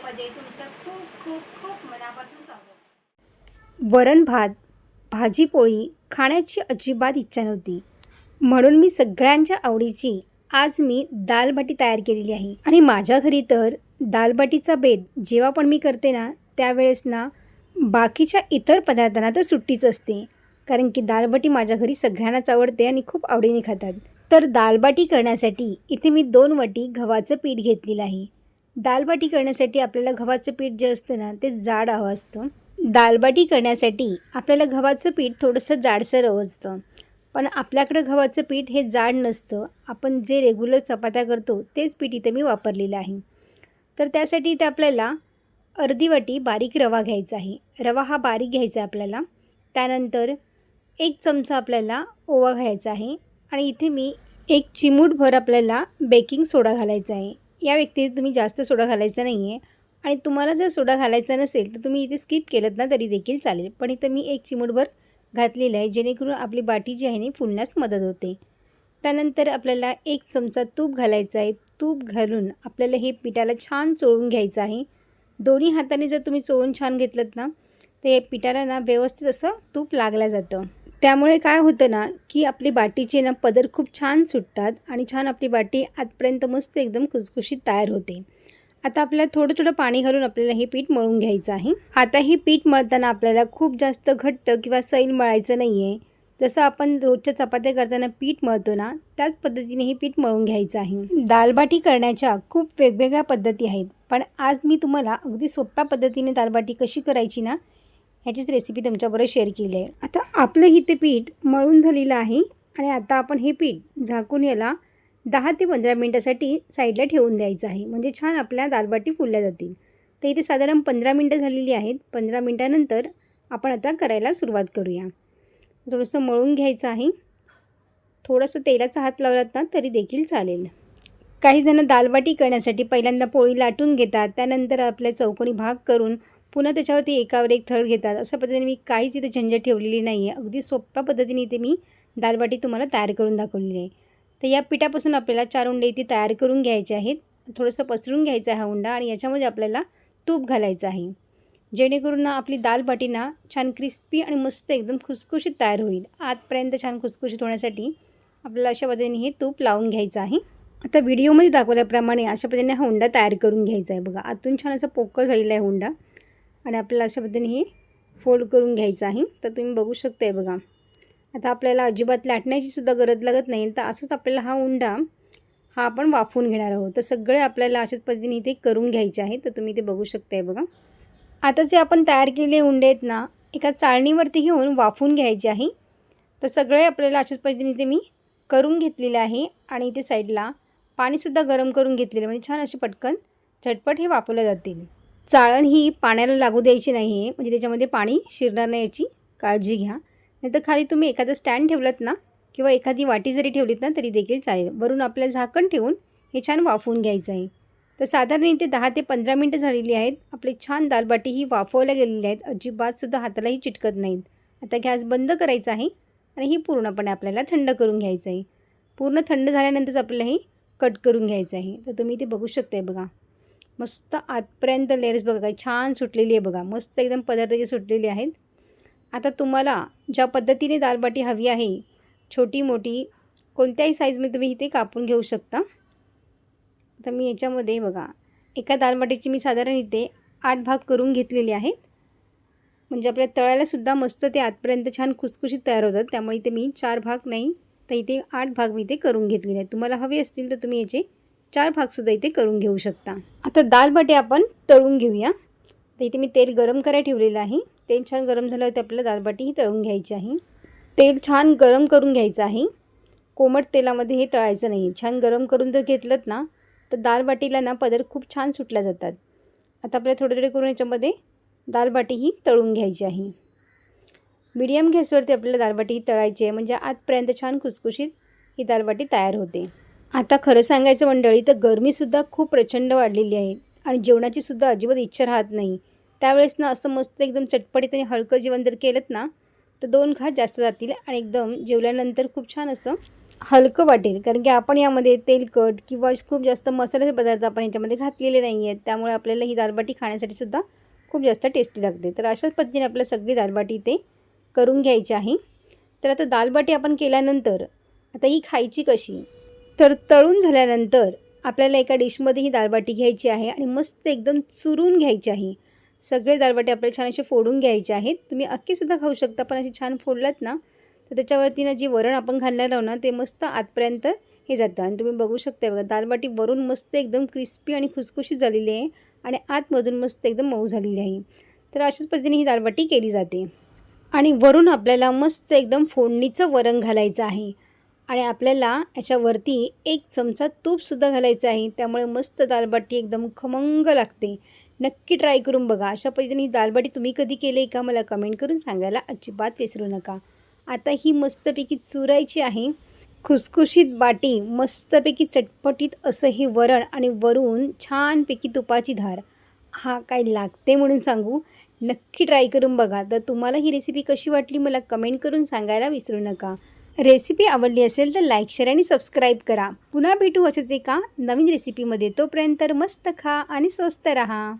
चॅनलमध्ये तुमचं खूप खूप खूप मनापासून स्वागत। वरण भात भाजी पोळी खाण्याची अजिबात इच्छा नव्हती, म्हणून मी सगळ्यांच्या आवडीची आज मी दाल बाटी तयार केलेली आहे। आणि माझ्या घरी तर दाल बाटीचा बेत जेव्हा पण मी करते ना, त्यावेळेस ना बाकीच्या इतर पदार्थांना तर सुट्टीच असते, कारण की दाल बाटी माझ्या घरी सगळ्यांनाच आवडते आणि खूप आवडीने खातात। तर दाल बाटी करण्यासाठी इथे मी 2 वाटी गव्हाचं पीठ घेतलेलं आहे। दाल बाटी करण्यासाठी आपल्याला गव्हाचं पीठ जे असतं ना, ते जाड हवं असतं। दाल बाटी करण्यासाठी आपल्याला गव्हाचं पीठ थोडंसं जाडसर हवं असतं, पण आपल्याकडं गव्हाचं पीठ हे जाड नसतं। आपण जे रेग्युलर चपात्या करतो तेच पीठ इथे मी वापरलेलं आहे। तर त्यासाठी इथे आपल्याला अर्धी वाटी बारीक रवा घ्यायचा आहे। रवा हा बारीक घ्यायचा आहे आपल्याला। त्यानंतर 1 चमचा आपल्याला ओवा घ्यायचा आहे आणि इथे मी 1 चिमूटभर आपल्याला बेकिंग सोडा घालायचा आहे। या व्यतिरिक्त तुम्ही जास्त सोडा घालायचा नाही आहे, आणि तुम्हाला जर सोडा घालायचा नसेल तर तुम्ही इथे स्किप केलं ना तरी देखील चालेल, पण इथं मी 1 चिमूटभर घातलेलं आहे, जेणेकरून आपली बाटी जी आहे ना फुलण्यास मदत होते। त्यानंतर आपल्याला 1 चमचा तूप घालायचं आहे। तूप घालून आपल्याला हे पिठाला छान चोळून घ्यायचं आहे। दोन्ही हाताने जर तुम्ही चोळून छान घेतलं ना, तर हे पिठाला ना व्यवस्थित असं तूप लागलं जातं। त्यामुळे काय होतं ना, की आपली बाटीचे ना पदर खूप छान सुटतात आणि छान आपली बाटी आतपर्यंत मस्त एकदम खुसखुशीत तयार होते। आता आपल्याला थोडं थोडं पाणी घालून आपल्याला हे पीठ मळून घ्यायचं आहे। आता हे पीठ मळताना आपल्याला खूप जास्त घट्ट किंवा सैल मळायचं नाही आहे। जसं आपण रोजच्या चपात्या करताना पीठ मळतो ना, त्याच पद्धतीने हे पीठ मळून घ्यायचं आहे। दाल बाटी करण्याच्या खूप वेगवेगळ्या पद्धती आहेत, पण आज मी तुम्हाला अगदी सोप्या पद्धतीने दाल बाटी कशी करायची ना, ह्याचीच रेसिपी तुमच्याबरोबर शेअर केली आहे। आता आपलं इथे पीठ मळून झालेलं आहे आणि आता आपण हे पीठ झाकून याला 10 ते 15 मिनटासाठी साईडला ठेवून द्यायचं आहे, म्हणजे छान आपल्या दाल बाटी फुलल्या जातील। तर इथे साधारण 15 मिनटं झालेली आहेत। 15 मिनटानंतर आपण आता करायला सुरुवात करूया। थोडंसं मळून घ्यायचं आहे। थोडंसं तेलाचा हात लावलात ना तरी देखील चालेल। काही जण दाल बाटी करण्यासाठी पहिल्यांदा पोळी लाटून घेतात, त्यानंतर आपल्या चौकोनी भाग करून पुन्हा त्याच्यावरती एकावर एक थर घेतात। अशा पद्धतीने मी काहीच इथे झंझट ठेवलेली नाही आहे। अगदी सोप्या पद्धतीने इथे मी दाल बाटी तुम्हाला तयार करून दाखवलेली आहे। तर या पिठापासून आपल्याला 4 उंडे इथे तयार करून घ्यायचे आहेत। थोडंसं पसरून घ्यायचं आहे हा उंडा आणि याच्यामध्ये आपल्याला तूप घालायचं आहे, जेणेकरून ना आपली दाल बाटी ना छान क्रिस्पी आणि मस्त एकदम खुसखुशीत तयार होईल। आतपर्यंत छान खुसखुशीत होण्यासाठी आपल्याला अशा पद्धतीने हे तूप लावून घ्यायचं आहे। आता व्हिडिओमध्ये दाखवल्याप्रमाणे अशा पद्धतीने हा उंडा तयार करून घ्यायचा आहे। बघा, आतून छान असं पोकळ झालेला आहे उंडा, आणि आपल्याला अशा पद्धतीने हे फोल्ड करून घ्यायचं आहे। तर तुम्ही बघू शकताय बघा, आता आपल्याला अजिबात लाटण्याची सुद्धा गरज लागत नाही। तर असंच आपल्याला हा उंडा हा आपण वाफवून घेणार आहोत। तर सगळे आपल्याला अशाच पद्धतीने इथे करून घ्यायचे आहे। तर तुम्ही ते बघू शकताय बघा। आता जे आपण तयार केलेले उंडे आहेत ना, एका चाळणीवरती घेऊन वाफवून घ्यायचे आहे। तर सगळे आपल्याला अशाच पद्धतीने इथे मी करून घेतलेले आहे, आणि इथे साईडला पाणीसुद्धा गरम करून घेतलेलं, म्हणजे छान असे पटकन झटपट हे वाफवले जातील। चाळण ही पाण्याला लागू द्यायची नाही आहे, म्हणजे त्याच्यामध्ये पाणी शिरणार नाही याची काळजी घ्या। नाहीतर खाली तुम्ही एखादं स्टँड ठेवलात ना, किंवा एखादी वाटी जरी ठेवलीत ना तरी देखील चालेल। वरून आपल्याला झाकण ठेवून हे छान वाफवून घ्यायचं आहे। तर साधारण इथे 10 ते 15 मिनटं झालेली आहेत। आपली छान दाल बाटी ही वाफवल्या गेलेली आहेत, अजिबातसुद्धा हातालाही चिटकत नाहीत। आता गॅस बंद करायचा आहे आणि ही पूर्णपणे आपल्याला थंड करून घ्यायचं आहे। पूर्ण थंड झाल्यानंतरच आपल्याला ही कट करून घ्यायचं आहे। तर तुम्ही ते बघू शकताय बघा, मस्त आतपर्यंत लेयर्स बघा काही छान सुटलेली आहे बघा, मस्त एकदम पदार्थाची सुटलेली आहेत। आता तुम्हाला ज्या पद्धतीने दाल बाटी हवी आहे, छोटी मोठी कोणत्याही साईजमध्ये तुम्ही इथे कापून घेऊ शकता। तर मी याच्यामध्ये बघा, एका दाल बाटीची मी साधारण इथे 8 भाग करून घेतलेले आहेत, म्हणजे आपल्या तळायलासुद्धा मस्त ते आतपर्यंत छान खुसखुशीत तयार होतात। त्यामुळे इथे मी 4 भाग नाही तर इथे 8 भाग मी इथे करून घेतलेले आहेत। तुम्हाला हवे असतील तर तुम्ही याचे 4 भागसुद्धा इथे करून घेऊ शकता। आता दाल बाटी आपण तळून घेऊया। तर इथे मी तेल गरम करायला ठेवलेलं आहे। तेल छान गरम झाल्यावरती आपल्याला दाल बाटी ही तळून घ्यायची आहे। तेल छान गरम करून घ्यायचं आहे, कोमट तेलामध्ये हे तळायचं नाही। छान गरम करून जर घेतलं ना, तर दाल बाटीला ना पदर खूप छान सुटल्या जातात। आता आपल्याला थोडे थोडे करून याच्यामध्ये दाल बाटी ही तळून घ्यायची आहे। मीडियम गॅसवरती आपल्याला दाल बाटी ही तळायची आहे, म्हणजे आतपर्यंत छान खुसखुशीत ही दाल बाटी तयार होते। आता खरं सांगायचं मंडळी, तर गरमीसुद्धा खूप प्रचंड वाढलेली आहे आणि जेवणाचीसुद्धा अजिबात इच्छा राहत नाही। त्यावेळेस ना असं मस्त एकदम चटपटीत आणि हलकं जेवण जर केलं ना, तर 2 घास जास्त जातील आणि एकदम जेवल्यानंतर खूप छान असं हलकं वाटेल. कारण की आपण यामध्ये तेलकट किंवा खूप जास्त मसाल्याचे पदार्थ आपण याच्यामध्ये घातलेले नाही आहेत. त्यामुळे आपल्याला ही दालबाटी खाण्यासाठी सुद्धा खूप जास्त टेस्टी लागते. तर अशाच पद्धतीने आपल्याला सगळी दालबाटी इथे करून घ्यायची आहे. तर आता दालबाटी आपण केल्यानंतर आता ही खायची कशी? तर तळून झाल्यानंतर आपल्याला एका डिशमध्ये ही दालबाटी घ्यायची आहे आणि मस्त एकदम चुरून घ्यायची आहे. सगळे दालबाटी आपल्याला छान असे फोडून घ्यायचे आहेत. तुम्ही अख्खीसुद्धा खाऊ शकता, पण अशी छान फोडलात ना तर त्याच्यावरती ना जी वरण आपण घालणार आहोत ना ते मस्त आतपर्यंत हे जातं. आणि तुम्ही बघू शकता बघा, दालबाटी वरून मस्त एकदम क्रिस्पी आणि खुसखुशीत झालेली आहे आणि आतमधून मस्त एकदम मऊ झालेली आहे. तर अशाच पद्धतीने ही दालबाटी केली जाते. आणि वरून आपल्याला मस्त एकदम फोडणीचं वरण घालायचं आहे आणि आपल्याला याच्यावरती 1 चमचा तूपसुद्धा घालायचं आहे. त्यामुळे मस्त दालबाटी एकदम खमंग लागते. नक्की ट्राय करून बघा. अशा पद्धतीने ही दालबाटी तुम्ही कधी केली आहे का मला कमेंट करून सांगायला अजिबात विसरू नका. आता ही मस्तपैकी चुरायची आहे. खुसखुशीत बाटी, मस्तपैकी चटपटीत असं हे वरण आणि वरून छानपैकी तुपाची धार. हा काय लागते म्हणून सांगू. नक्की ट्राय करून बघा. तर तुम्हाला ही रेसिपी कशी वाटली मला कमेंट करून सांगायला विसरू नका. रेसिपी आवडली असेल तर लाईक, शेअर आणि सबस्क्राईब करा. पुन्हा भेटू अशाच एका नवीन रेसिपीमध्ये. तोपर्यंत मस्त खा आणि स्वस्त राहा.